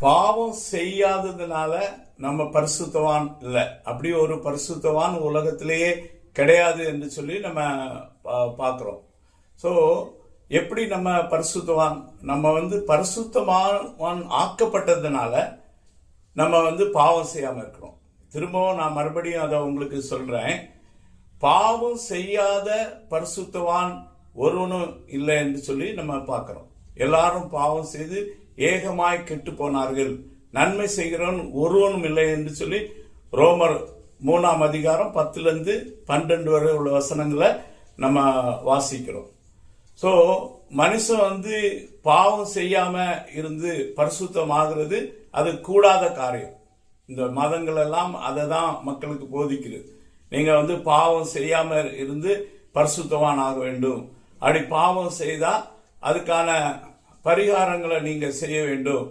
பாவம் செய்யாததுனால நம்ம பரிசுத்தவான் இல்லை, அப்படி ஒரு பரிசுத்தவான் உலகத்திலேயே கிடையாது என்று சொல்லி நம்ம பார்க்கிறோம். ஸோ எப்படி நம்ம பரிசுத்தவான்? நம்ம பரிசுத்தவான் ஆக்கப்பட்டதுனால நம்ம பாவம் செய்யாம இருக்கிறோம். திரும்பவும் நான் மறுபடியும் அதை உங்களுக்கு சொல்றேன். பாவம் செய்யாத பரிசுத்தவான் ஒருவனும் இல்லை என்று சொல்லி நம்ம பார்க்கிறோம். எல்லாரும் பாவம் செய்து ஏகமாய் கெட்டு போனார்கள், நன்மை செய்கிறவன் ஒருவனும் இல்லை என்று சொல்லி ரோமர் 3ஆம் அதிகாரம் 10-12 வரை உள்ள வசனங்களை நம்ம வாசிக்கிறோம். ஸோ மனுஷன் பாவம் செய்யாம இருந்து பரிசுத்தமாகிறது அது கூடாத காரியம். இந்த மதங்கள் எல்லாம் அதை தான் மக்களுக்கு போதிக்குது. நீங்க பாவம் செய்யாம இருந்து பரிசுத்தவான் ஆக வேண்டும், அப்படி பாவம் செய்தா அதுக்கான பரிகாரங்களை நீங்க செய்ய வேண்டும்.